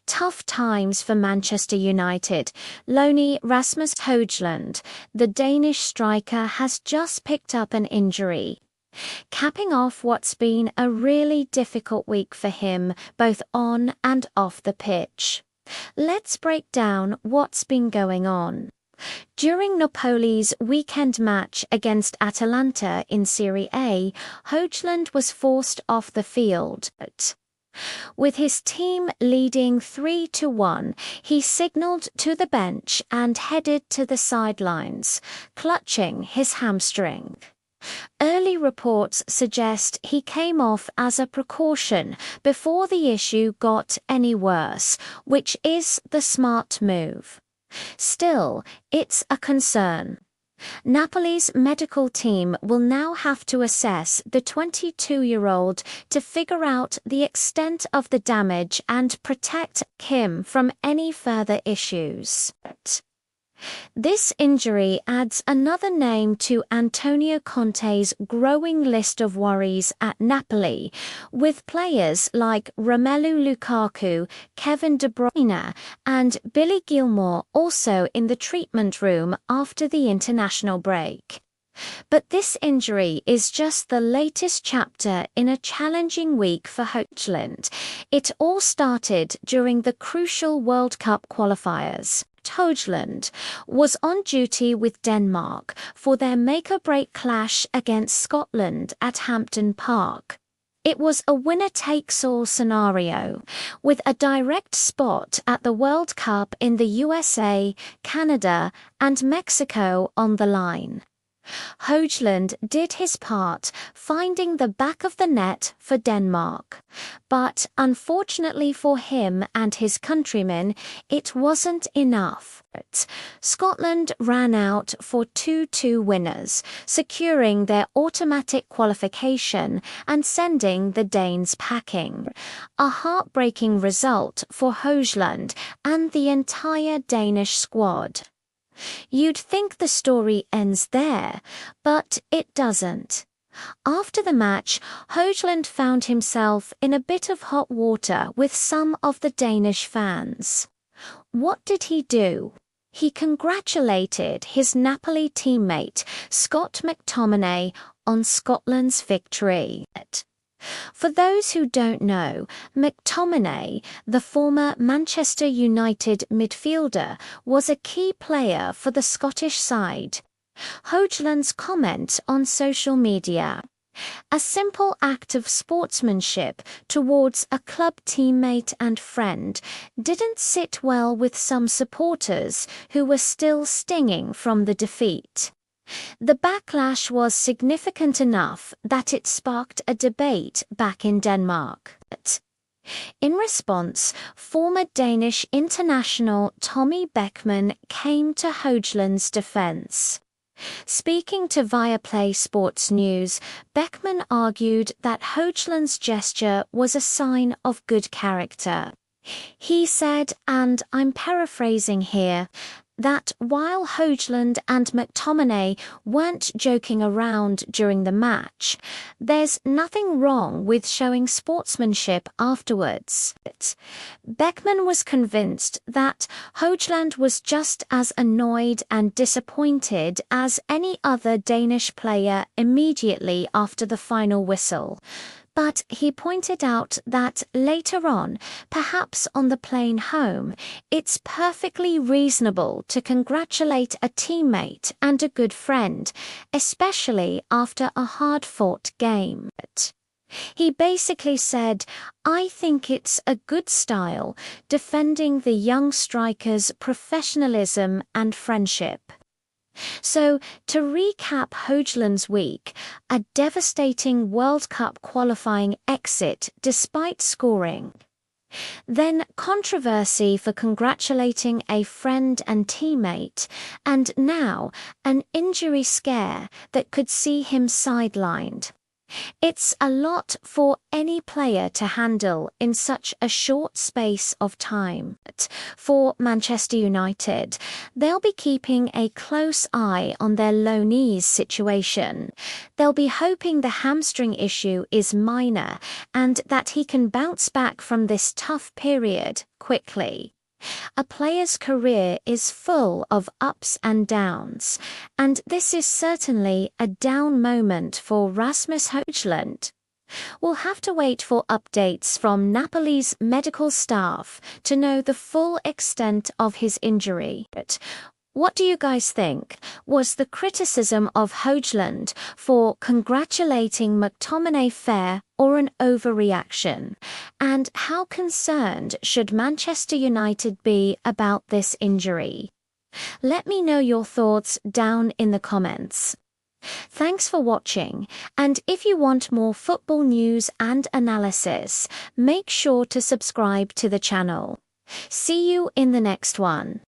Tough times for Manchester United. Loanee Rasmus Hojlund, the Danish striker, has just picked up an injury, capping off what's been a really difficult week for him, both on and off the pitch. Let's break down what's been going on. During Napoli's weekend match against Atalanta in Serie A, Hojlund was forced off the field. With his team leading 3-1, he signalled to the bench and headed to the sidelines, clutching his hamstring. Early reports suggest he came off as a precaution before the issue got any worse, which is the smart move. Still, it's a concern. Napoli's medical team will now have to assess the 22-year-old to figure out the extent of the damage and protect him from any further issues. This injury adds another name to Antonio Conte's growing list of worries at Napoli, with players like Romelu Lukaku, Kevin De Bruyne, and Billy Gilmour also in the treatment room after the international break. But this injury is just the latest chapter in a challenging week for Hojlund. It all started during the crucial World Cup qualifiers. Hojlund was on duty with Denmark for their make-or-break clash against Scotland at Hampden Park. It was a winner-takes-all scenario, with a direct spot at the World Cup in the USA, Canada, and Mexico on the line. Hojlund did his part, finding the back of the net for Denmark. But unfortunately for him and his countrymen, it wasn't enough. Scotland ran out for 2-2 winners, securing their automatic qualification and sending the Danes packing. A heartbreaking result for Hojlund and the entire Danish squad. You'd think the story ends there, but it doesn't. After the match, Hojlund found himself in a bit of hot water with some of the Danish fans. What did he do? He congratulated his Napoli teammate, Scott McTominay, on Scotland's victory. For those who don't know, McTominay, the former Manchester United midfielder, was a key player for the Scottish side. Hojlund's comment on social media: a simple act of sportsmanship towards a club teammate and friend, didn't sit well with some supporters who were still stinging from the defeat. The backlash was significant enough that it sparked a debate back in Denmark. In response, former Danish international Tommy Bechmann came to Hojlund's defense. Speaking to Viaplay Sports News, Bechmann argued that Hojlund's gesture was a sign of good character. He said, and I'm paraphrasing here, that while Hojlund and McTominay weren't joking around during the match, there's nothing wrong with showing sportsmanship afterwards. Bechmann was convinced that Hojlund was just as annoyed and disappointed as any other Danish player immediately after the final whistle. But he pointed out that later on, perhaps on the plane home, it's perfectly reasonable to congratulate a teammate and a good friend, especially after a hard-fought game. He basically said, I think it's a good style, defending the young striker's professionalism and friendship. So, to recap Hojlund's week, a devastating World Cup qualifying exit despite scoring. Then controversy for congratulating a friend and teammate, and now an injury scare that could see him sidelined. It's a lot for any player to handle in such a short space of time. For Manchester United, they'll be keeping a close eye on their loanee's situation. They'll be hoping the hamstring issue is minor and that he can bounce back from this tough period quickly. A player's career is full of ups and downs, and this is certainly a down moment for Rasmus Hojlund. We'll have to wait for updates from Napoli's medical staff to know the full extent of his injury. What do you guys think? Was the criticism of Hojlund for congratulating McTominay fair or an overreaction? And how concerned should Manchester United be about this injury? Let me know your thoughts down in the comments. Thanks for watching, and if you want more football news and analysis, make sure to subscribe to the channel. See you in the next one.